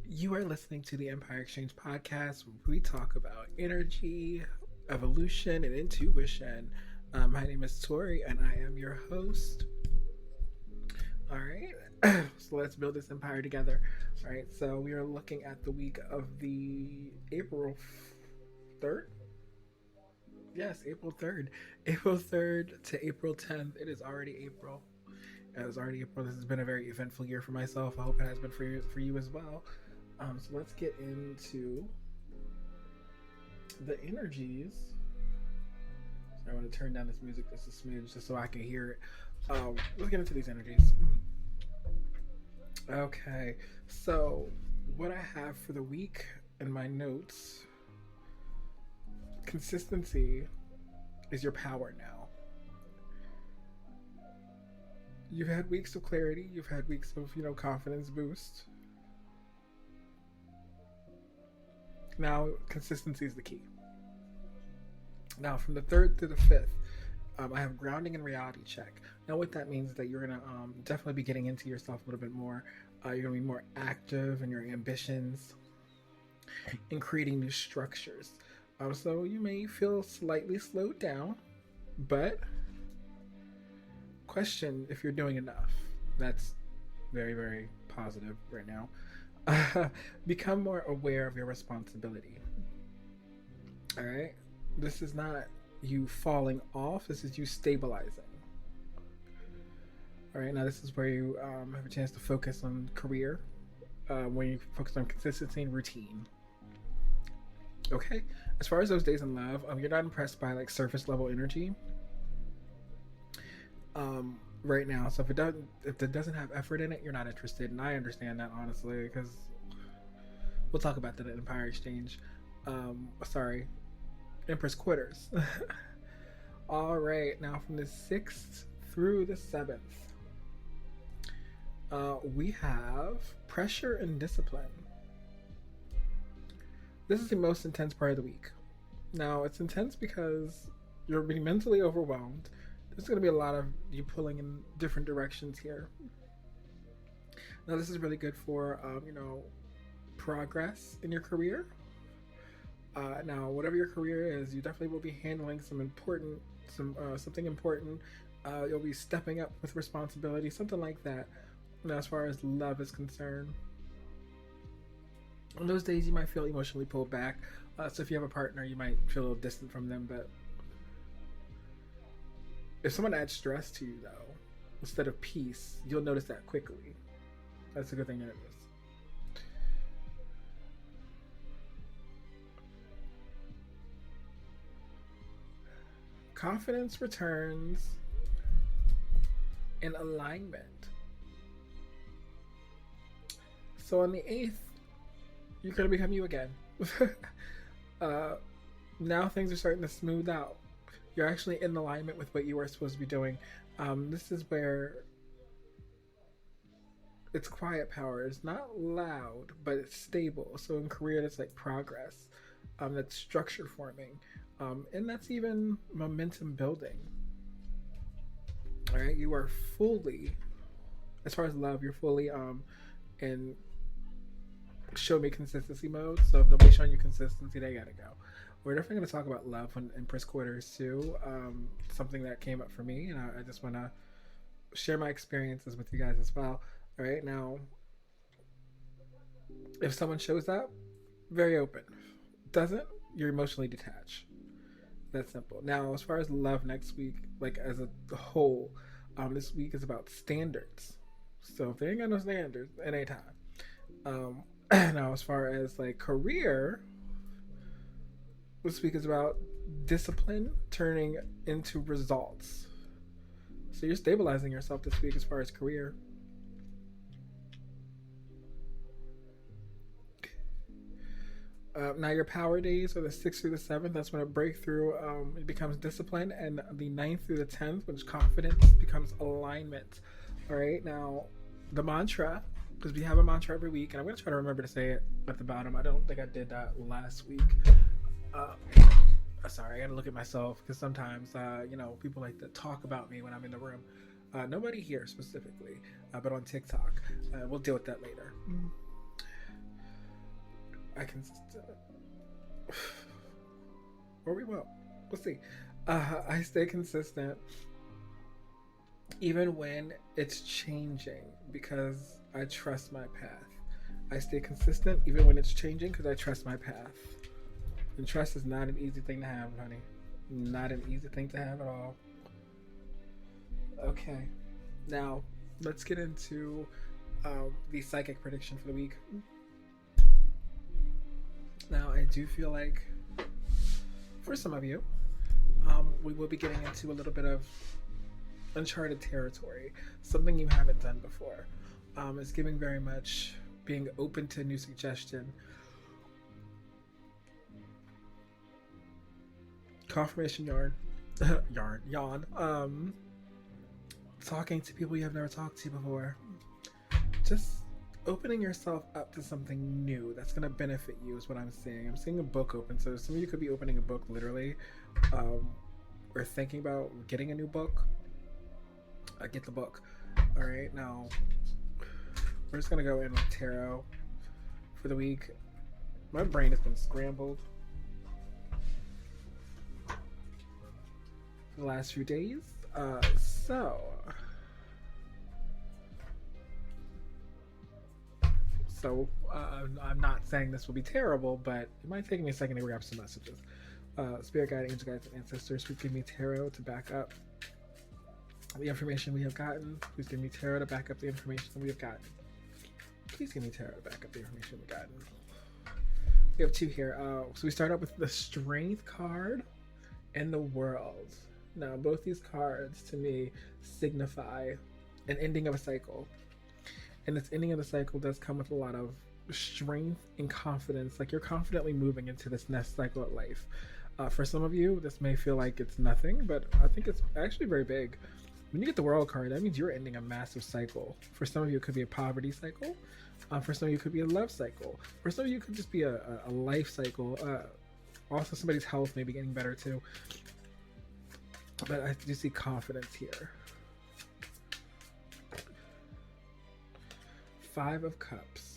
You are listening to the Empire Exchange podcast, where we talk about energy, evolution, and intuition. My name is Tori, and I am your host. All right, so let's build this empire together. All right, so we are looking at the week of the April 3rd. Yes, April 3rd. April 3rd to April 10th. It is already April. It was already April. This has been a very eventful year for myself. I hope it has been for you as well. So let's get into the energies. So I want to turn down this music just a smidge just so I can hear it. Let's get into these energies. Okay, so what I have for the week in my notes, consistency is your power now. You've had weeks of clarity, you've had weeks of, confidence boost. Now, consistency is the key. Now, from the 3rd to the 5th, I have grounding and reality check. Now, what that means is that you're going to definitely be getting into yourself a little bit more. You're going to be more active in your ambitions and creating new structures. So you may feel slightly slowed down, but question if you're doing enough. That's very, very positive right now. Become more aware of your responsibility. All right, this is not you falling off, this is you stabilizing. All right, now this is where you have a chance to focus on career, when you focus on consistency and routine. Okay, as far as those days in love, you're not impressed by like surface level energy right now. So if it doesn't have effort in it, you're not interested, and I understand that honestly, because we'll talk about that at Empire Exchange. Sorry, Empress Quitters. All right, now from the 6th through the 7th, we have pressure and discipline. This is the most intense part of the week. Now, it's intense because you're being mentally overwhelmed. There's going to be a lot of you pulling in different directions here. Now, this is really good for, progress in your career. Now, whatever your career is, you definitely will be handling something important. You'll be stepping up with responsibility, something like that. Now, as far as love is concerned, on those days you might feel emotionally pulled back. So if you have a partner, you might feel a little distant from them. But if someone adds stress to you, though, instead of peace, you'll notice that quickly. That's a good thing to notice. Confidence returns in alignment. So on the 8th, you're going to become you again. Now things are starting to smooth out. You're actually in alignment with what you are supposed to be doing. This is where it's quiet power. It's not loud, but it's stable. So in career, that's like progress. That's structure forming. And that's even momentum building. All right, you are fully, as far as love, you're fully in show me consistency mode. So if nobody's showing you consistency, they gotta go. We're definitely going to talk about love in Empress Quarters too. Something that came up for me, and I just want to share my experiences with you guys as well. All right, now, if someone shows up, very open. Doesn't, you're emotionally detached. That's simple. Now, as far as love next week, like as a whole, this week is about standards. So if they ain't got no standards, it ain't time. Now, as far as like career, this week is about discipline turning into results. So you're stabilizing yourself this week as far as career. Now your power days are the 6th through the 7th. That's when a breakthrough it becomes discipline, and the 9th through the 10th, which confidence becomes alignment. All right. Now the mantra, because we have a mantra every week, and I'm going to try to remember to say it at the bottom. I don't think I did that last week. Sorry, I got to look at myself because sometimes people like to talk about me when I'm in the room. Nobody here specifically, but on TikTok. We'll deal with that later. I can. Or we will. We'll see. I stay consistent even when it's changing because I trust my path. I stay consistent even when it's changing because I trust my path. And trust is not an easy thing to have, honey. Not an easy thing to have at all. Okay. Now, let's get into the psychic prediction for the week. Now, I do feel like for some of you, we will be getting into a little bit of uncharted territory, something you haven't done before. It's giving very much being open to new suggestion. Confirmation yarn. Yawn. Talking to people you have never talked to before. Just opening yourself up to something new that's going to benefit you is what I'm seeing. I'm seeing a book open, so some of you could be opening a book literally, or thinking about getting a new book. Get the book. All right, now we're just going to go in with tarot for the week. My brain has been scrambled for the last few days. So I'm not saying this will be terrible, but it might take me a second to grab some messages. Spirit guide, angel guides, and ancestors, please give me tarot to back up the information we have gotten. Please give me tarot to back up the information we have gotten. Please give me tarot to back up the information we've gotten. We have two here. So we start out with the Strength card and the World. Now, both these cards to me signify an ending of a cycle. And this ending of the cycle does come with a lot of strength and confidence. Like you're confidently moving into this next cycle of life. For some of you, this may feel like it's nothing, but I think it's actually very big. When you get the World card, that means you're ending a massive cycle. For some of you, it could be a poverty cycle. For some of you, it could be a love cycle. For some of you, it could just be a life cycle. Also, somebody's health may be getting better too. But I do see confidence here. 5 of Cups.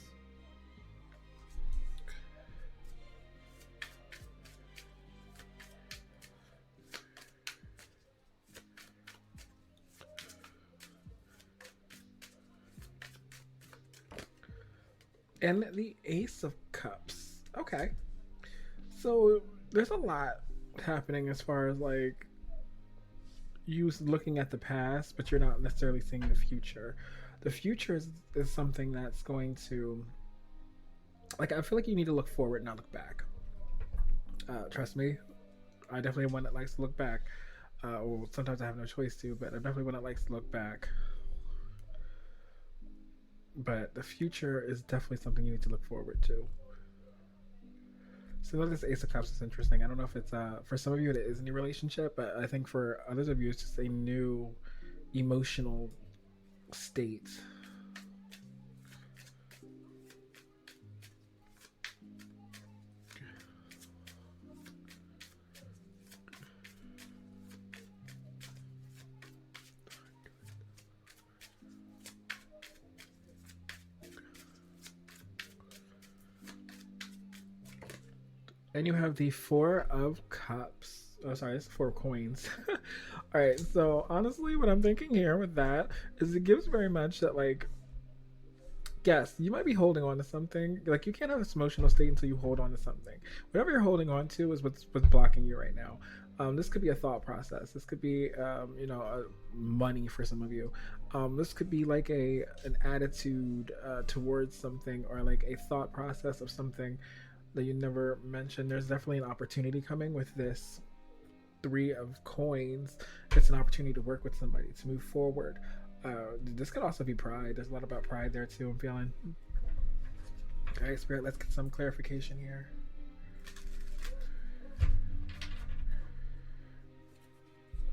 And the Ace of Cups. Okay. So there's a lot happening as far as like you looking at the past, but you're not necessarily seeing the future. The future is something that's going to, like, I feel like you need to look forward, not look back. Trust me, I definitely am one that likes to look back. Well, sometimes I have no choice to, but I'm definitely one that likes to look back. But the future is definitely something you need to look forward to. So this Ace of Cups is interesting. I don't know if it's, for some of you it is a new relationship, but I think for others of you it's just a new emotional state. And you have the 4 of Cups. Oh, sorry, it's 4 coins. All right, so honestly, what I'm thinking here with that is it gives very much that, like, yes, you might be holding on to something. Like, you can't have this emotional state until you hold on to something. Whatever you're holding on to is what's blocking you right now. This could be a thought process. This could be, money for some of you. This could be like an attitude towards something, or like a thought process of something that you never mentioned. There's definitely an opportunity coming with this 3 of coins. It's an opportunity to work with somebody, to move forward. This could also be pride. There's a lot about pride there too, I'm feeling. All right, Spirit, let's get some clarification here.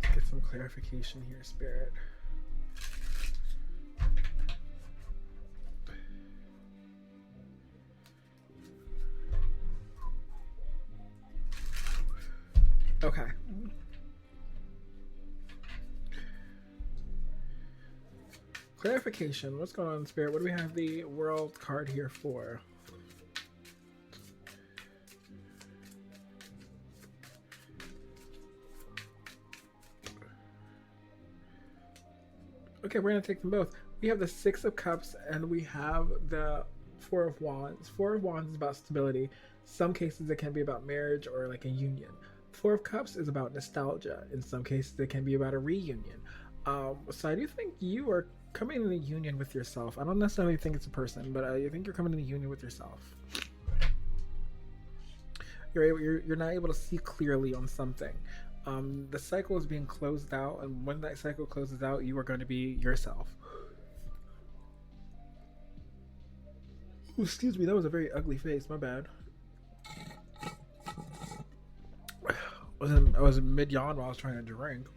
Let's get some clarification here, Spirit. Okay. Clarification. What's going on, Spirit? What do we have the World card here for? Okay, we're gonna take them both. We have the Six of Cups and we have the Four of Wands. Four of Wands is about stability. Some cases it can be about marriage or like a union. Four of Cups is about nostalgia. In some cases it can be about a reunion. So I do think you are coming in a union with yourself. I don't necessarily think it's a person, but I think you're coming in a union with yourself. You're not able to see clearly on something. The cycle is being closed out, and when that cycle closes out, you are going to be yourself. Ooh, excuse me, that was a very ugly face. My bad. I was mid yawn while I was trying to drink.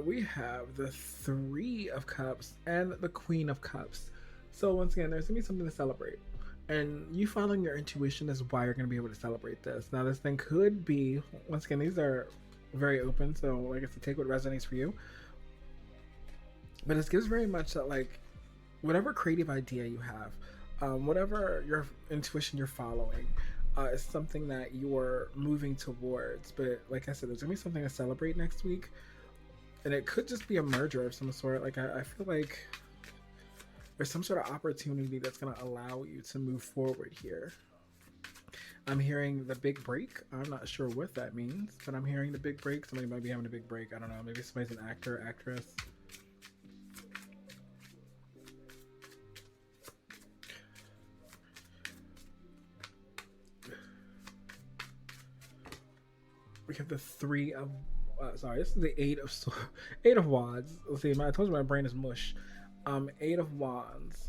We have the Three of Cups and the Queen of Cups. So once again, there's gonna be something to celebrate, and you following your intuition is why you're gonna be able to celebrate this. Now, this thing could be, once again, these are very open, so I guess to take what resonates for you. But it gives very much that, like, whatever creative idea you have, whatever your intuition you're following, is something that you're moving towards. But like I said, there's gonna be something to celebrate next week. And it could just be a merger of some sort. Like, I feel like there's some sort of opportunity that's going to allow you to move forward here. I'm hearing the big break. I'm not sure what that means, but I'm hearing the big break. Somebody might be having a big break. I don't know. Maybe somebody's an actor, actress. We have the Three of sorry, this is the Eight of Wands. Let's see. I told you my brain is mush. Eight of Wands.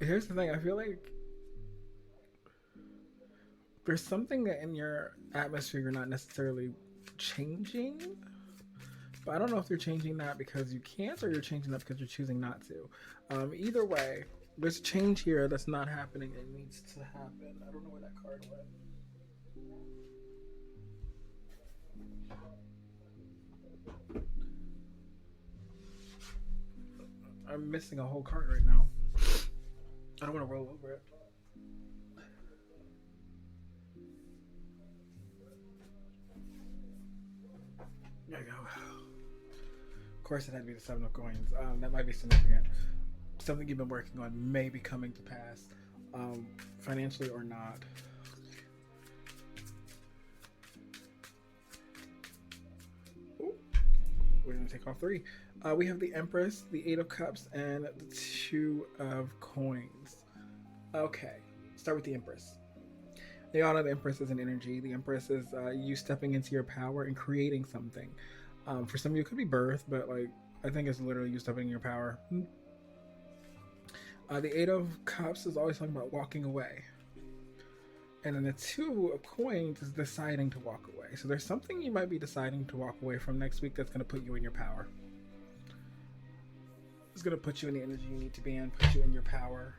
Here's the thing. I feel like there's something that in your atmosphere you're not necessarily changing. But I don't know if you're changing that because you can't, or you're changing that because you're choosing not to. Either way, there's change here that's not happening. It needs to happen. I don't know where that card went. I'm missing a whole card right now. I don't want to roll over it. There you go. Of course it had to be the Seven of Coins. That might be significant. Something you've been working on may be coming to pass, financially or not. Ooh. We're going to take all three. We have the Empress, the Eight of Cups, and the Two of Coins. Okay, start with the Empress. They all know the Empress is an energy. The Empress is you stepping into your power and creating something. For some of you, it could be birth, but like I think it's literally you stepping in your power. The Eight of Cups is always talking about walking away. And then the Two of Coins is deciding to walk away. So there's something you might be deciding to walk away from next week that's going to put you in your power. It's going to put you in the energy you need to be in, put you in your power.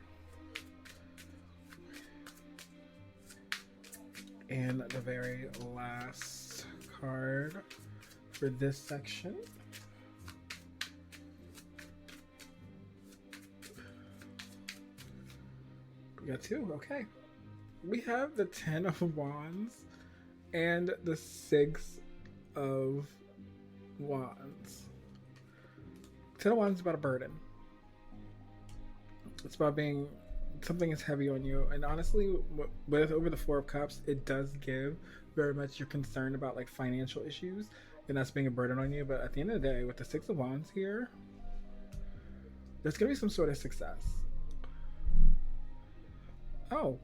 And the very last card for this section. We got two, okay. We have the Ten of Wands and the Six of Wands. Ten of Wands is about a burden. It's about being, something is heavy on you. And honestly, with over the Four of Cups, it does give very much you're concerned about like financial issues and that's being a burden on you. But at the end of the day, with the Six of Wands here, there's going to be some sort of success. Oh,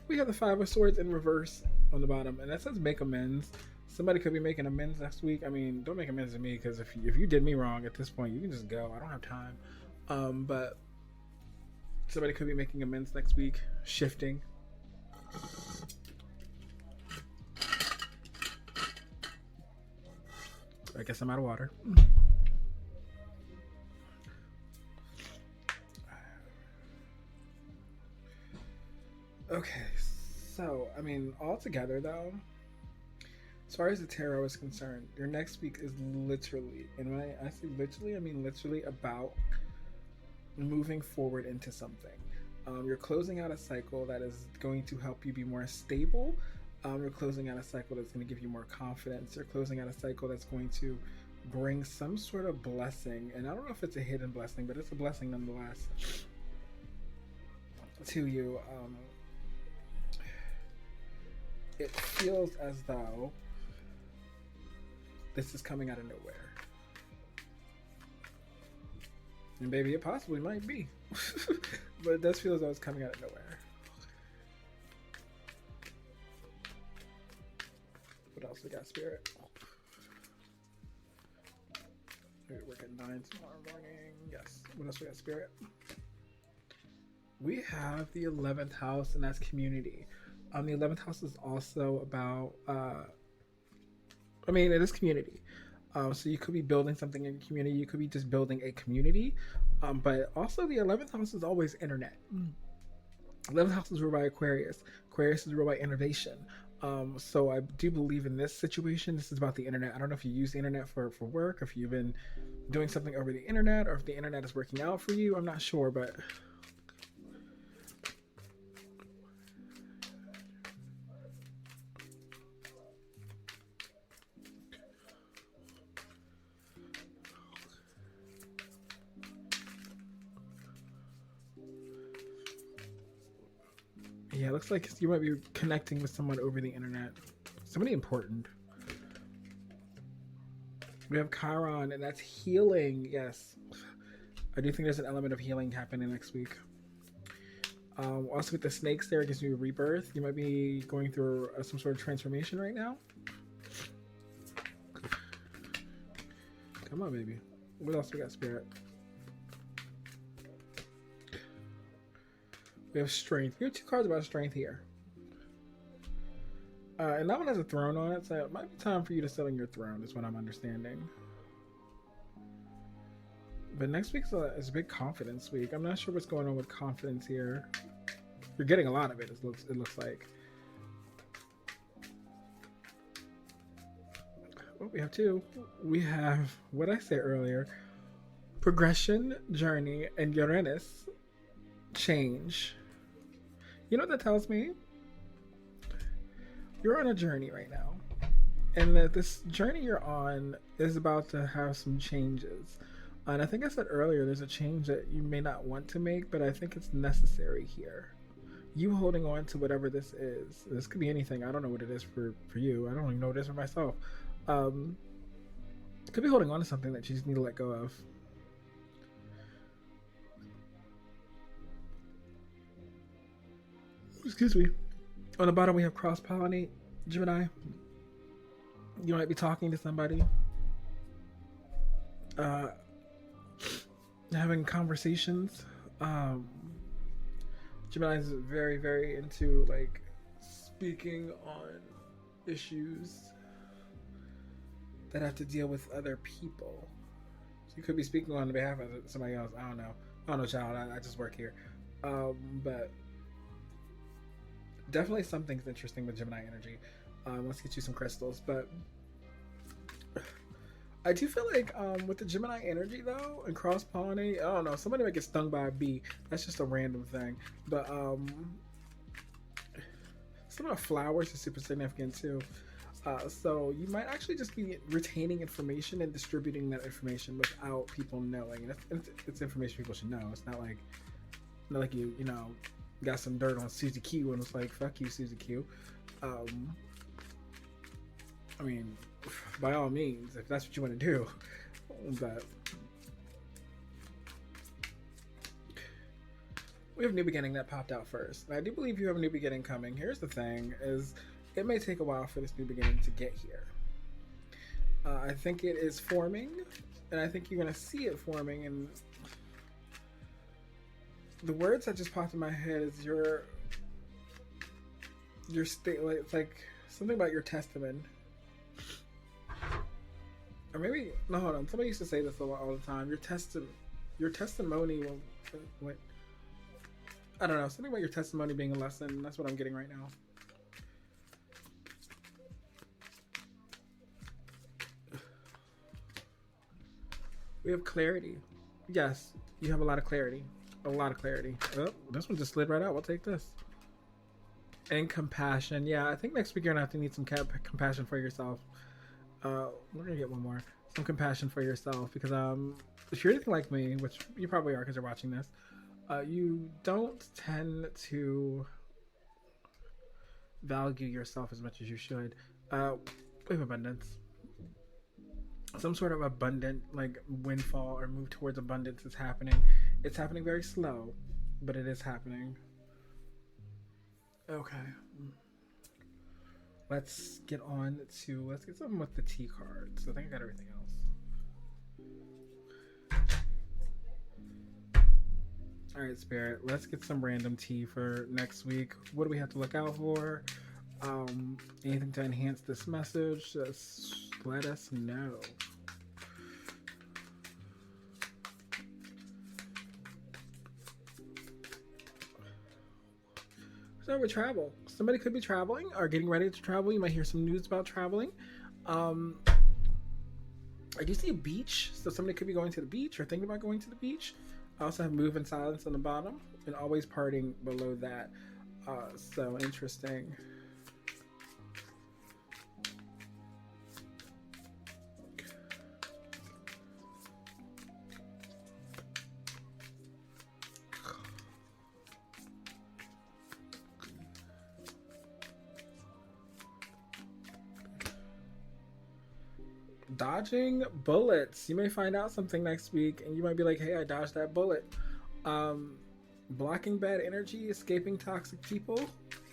we have the Five of Swords in reverse on the bottom, and that says make amends. Somebody could be making amends next week. I mean, don't make amends to me, because if you did me wrong at this point, you can just go. I don't have time. But somebody could be making amends next week, shifting. I guess I'm out of water. Okay, So, I mean, altogether though, as far as the tarot is concerned, your next week is literally, and when I say literally, I mean literally about moving forward into something. You're closing out a cycle that is going to help you be more stable. You're closing out a cycle that's going to give you more confidence. You're closing out a cycle that's going to bring some sort of blessing. And I don't know if it's a hidden blessing, but it's a blessing nonetheless to you. It feels as though this is coming out of nowhere. And baby, it possibly might be. But it does feel as though it's coming out of nowhere. What else we got, Spirit? We're working 9 tomorrow morning. Yes. What else we got, Spirit? We have the 11th house, and that's community. The 11th house is also about, it is community. So you could be building something in your community. You could be just building a community. But also the 11th house is always internet. 11th house is ruled by Aquarius. Aquarius is ruled by innovation. So I do believe in this situation, this is about the internet. I don't know if you use the internet for work, or if you've been doing something over the internet, or if the internet is working out for you. I'm not sure, but yeah, it looks like you might be connecting with someone over the internet. Somebody important. We have Chiron, and that's healing. Yes. I do think there's an element of healing happening next week. Also with the snakes there, it gives you a rebirth. You might be going through some sort of transformation right now. Come on, baby. What else we got, Spirit? We have strength. We have 2 cards about strength here. And that one has a throne on it, so it might be time for you to sit on your throne, is what I'm understanding. But next week is a big confidence week. I'm not sure what's going on with confidence here. You're getting a lot of it, it looks like. Oh, we have 2. We have, what I said earlier, progression, journey, and Uranus, change. You know what that tells me? You're on a journey right now. And that this journey you're on is about to have some changes. And I think I said earlier, there's a change that you may not want to make, but I think it's necessary here. You holding on to whatever this is. This could be anything. I don't know what it is for you. I don't even know what it is for myself. Could be holding on to something that you just need to let go of. Excuse me. On the bottom, we have cross-pollinate, Gemini. You might be talking to somebody. Having conversations. Gemini is very, very into, like, speaking on issues that have to deal with other people. So you could be speaking on behalf of somebody else. I don't know, child. I just work here. But definitely something's interesting with Gemini energy. Let's get you some crystals. But I do feel like with the Gemini energy though, and cross pollinate, I don't know, somebody might get stung by a bee. That's just a random thing. But some of the flowers are super significant too. So you might actually just be retaining information and distributing that information without people knowing. And it's information people should know. It's not like you got some dirt on Susie Q and was like, fuck you, Susie Q. I mean, by all means, if that's what you want to do. But we have New Beginning that popped out first. And I do believe you have a new beginning coming. Here's the thing, is it may take a while for this new beginning to get here. I think it is forming, and I think you're going to see it forming, and the words that just popped in my head is your state, like, it's like something about your testament. Or maybe, no, hold on. Somebody used to say this a lot all the time. Your testimony will, what? I don't know. Something about your testimony being a lesson. That's what I'm getting right now. We have clarity. Yes, you have a lot of clarity. A lot of clarity. Oh, this one just slid right out. We'll take this. And compassion. Yeah, I think next week you're gonna have to need some compassion for yourself. We're gonna get one more. Some compassion for yourself because if you're anything like me, which you probably are because you're watching this, you don't tend to value yourself as much as you should. We have abundance. Some sort of abundant like windfall or move towards abundance is happening. It's happening very slow, but it is happening. Okay. Let's get something with the T cards. I think I got everything else. Alright, Spirit, let's get some random tea for next week. What do we have to look out for? Anything to enhance this message? Just let us know. So with travel, somebody could be traveling or getting ready to travel. You might hear some news about traveling. I do see a beach, so somebody could be going to the beach or thinking about going to the beach. I also have move and silence on the bottom and always parting below that. So interesting. Dodging bullets. You may find out something next week and you might be like, hey, I dodged that bullet. Blocking bad energy, escaping toxic people.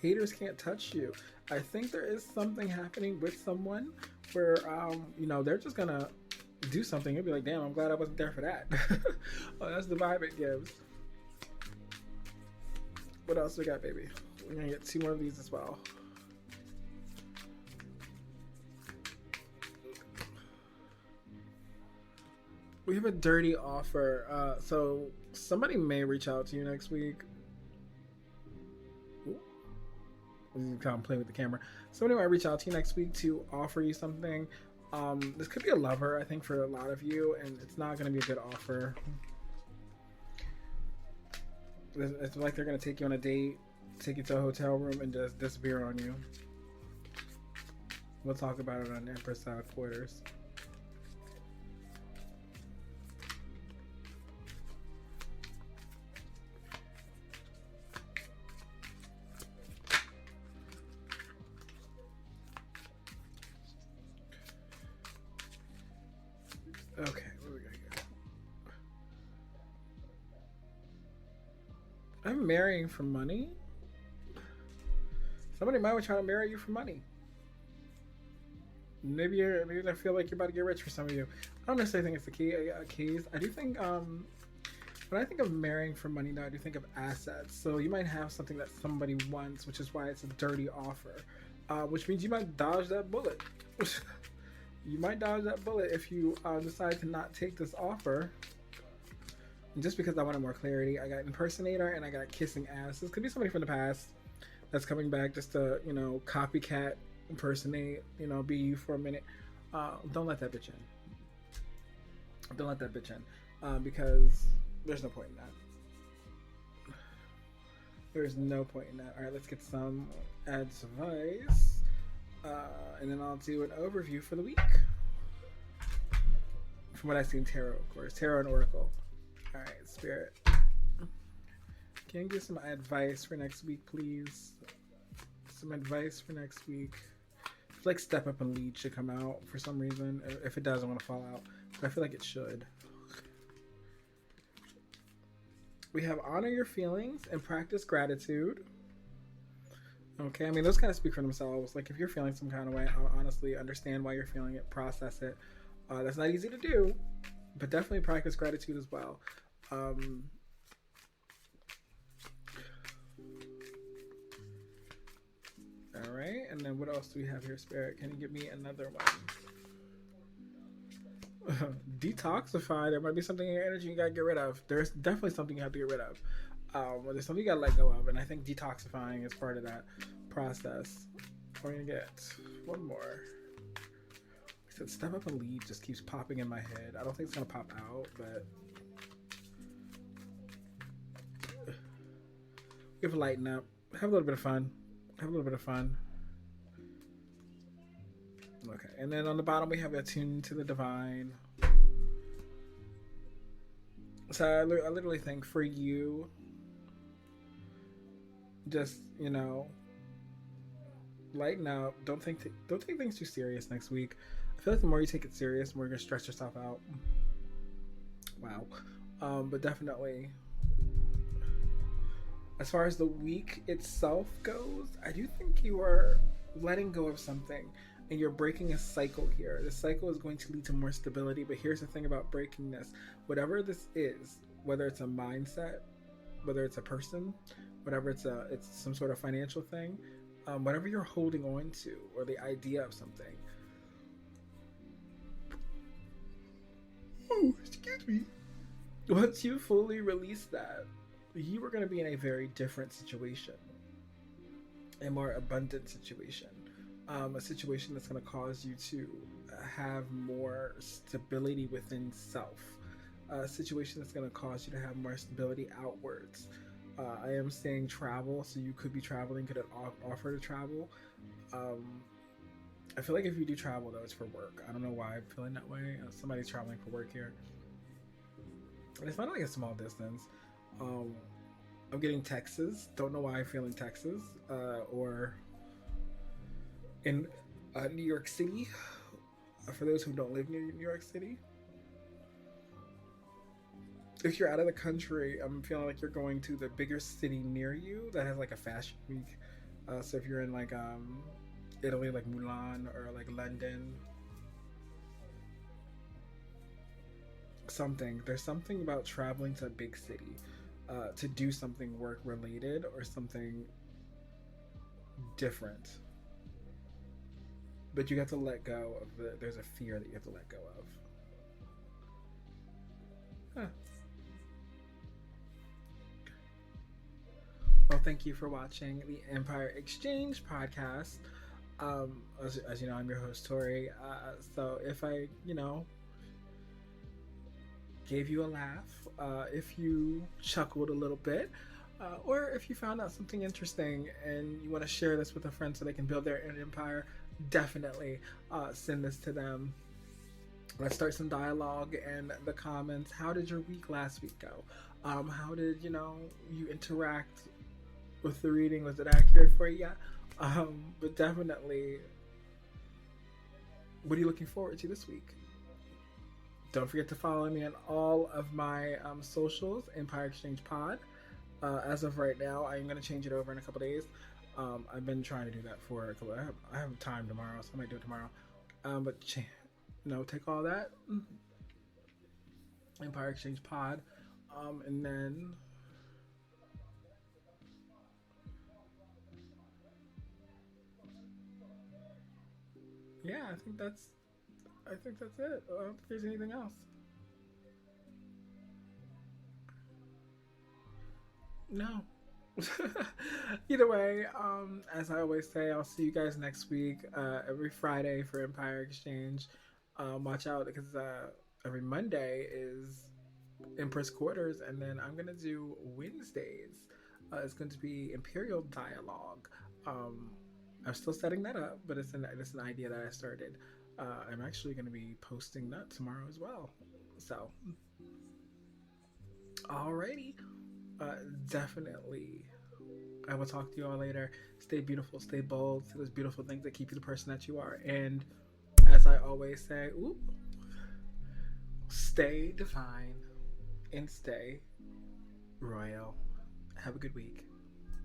Haters can't touch you. I think there is something happening with someone where they're just gonna do something. You'll be like, damn, I'm glad I wasn't there for that. Oh, that's the vibe it gives. What else we got, baby? We're gonna get 2 more of these as well. We have a dirty offer. So somebody may reach out to you next week. I'm kind of playing with the camera. Somebody might reach out to you next week to offer you something. This could be a lover, I think, for a lot of you, and it's not going to be a good offer. It's like they're going to take you on a date, take you to a hotel room, and just disappear on you. We'll talk about it on Empress Side Quarters. Okay, where we gonna go? I'm marrying for money. Somebody might be trying to marry you for money. Maybe they feel like you're about to get rich for some of you. I don't necessarily think it's the keys. I do think when I think of marrying for money now, I do think of assets. So you might have something that somebody wants, which is why it's a dirty offer. Which means you might dodge that bullet. You might dodge that bullet if you decide to not take this offer. And just because I wanted more clarity, I got impersonator and I got kissing ass. This could be somebody from the past that's coming back just to, copycat, impersonate, be you for a minute. Don't let that bitch in. Don't let that bitch in. Because there's no point in that. There's no point in that. All right, let's get some advice. And then I'll do an overview for the week. From what I've seen, tarot, of course. Tarot and oracle. Alright, Spirit. Can you give some advice for next week, please? Some advice for next week. I feel like Step Up and Lead should come out for some reason. If it does, I want to fall out. But I feel like it should. We have honor your feelings and practice gratitude. Okay, I mean, those kind of speak for themselves. Like, if you're feeling some kind of way, I'll honestly understand why you're feeling it, process it. That's not easy to do, but definitely practice gratitude as well. All right, and then what else do we have here, Spirit? Can you give me another one? Detoxify. There might be something in your energy you gotta get rid of. There's definitely something you have to get rid of. There's something you gotta let go of, and I think detoxifying is part of that process. We're gonna get one more. said step up and leave just keeps popping in my head. I don't think it's gonna pop out, but we have lighten up. Have a little bit of fun. Have a little bit of fun. Okay, and then on the bottom we have attuned to the divine. So I literally think for you, just lighten up. Don't take things too serious next week. I feel like the more you take it serious, the more you're gonna stress yourself out. Wow. But definitely, as far as the week itself goes, I do think you are letting go of something and you're breaking a cycle here. This cycle is going to lead to more stability, but here's the thing about breaking this. Whatever this is, whether it's a mindset, whether it's a person, whatever it's some sort of financial thing, whatever you're holding on to, or the idea of something. Oh, excuse me. Once you fully release that, you are going to be in a very different situation, a more abundant situation, a situation that's going to cause you to have more stability within self, a situation that's going to cause you to have more stability outwards. I am saying travel, so you could be traveling, could offer to travel. I feel like if you do travel, though, it's for work. I don't know why I'm feeling that way. Somebody's traveling for work here. And it's not like a small distance. I'm getting Texas. Don't know why I'm feeling Texas. Or in New York City. For those who don't live near New York City. If you're out of the country, I'm feeling like you're going to the bigger city near you that has like a fashion week. So if you're in like Italy, like Milan, or like London, there's something about traveling to a big city to do something work related or something different. But you have to let go of there's a fear that you have to let go of. Huh. Well, thank you for watching the Empire Exchange podcast. As you know, I'm your host, Tori. So if I, gave you a laugh, if you chuckled a little bit, or if you found out something interesting and you want to share this with a friend so they can build their own empire, definitely send this to them. Let's start some dialogue in the comments. How did your week last week go? How did you interact with the reading? Was it accurate for you? But definitely, what are you looking forward to this week? Don't forget to follow me on all of my socials, Empire Exchange Pod. As of right now, I'm going to change it over in a couple days. I've been trying to do that for a couple. I have time tomorrow, so I might do it tomorrow. But take all that, Empire Exchange Pod, and then yeah, I think that's it. I don't think there's anything else. No. Either way, as I always say, I'll see you guys next week. Every Friday for Empire Exchange. Watch out because every Monday is Empress Quarters, and then I'm gonna do Wednesdays. It's going to be Imperial Dialogue. I'm still setting that up, but it's an idea that I started. I'm actually going to be posting that tomorrow as well. So, alrighty, definitely. I will talk to you all later. Stay beautiful, stay bold, say those beautiful things that keep you the person that you are. And as I always say, stay divine and stay royal. Have a good week.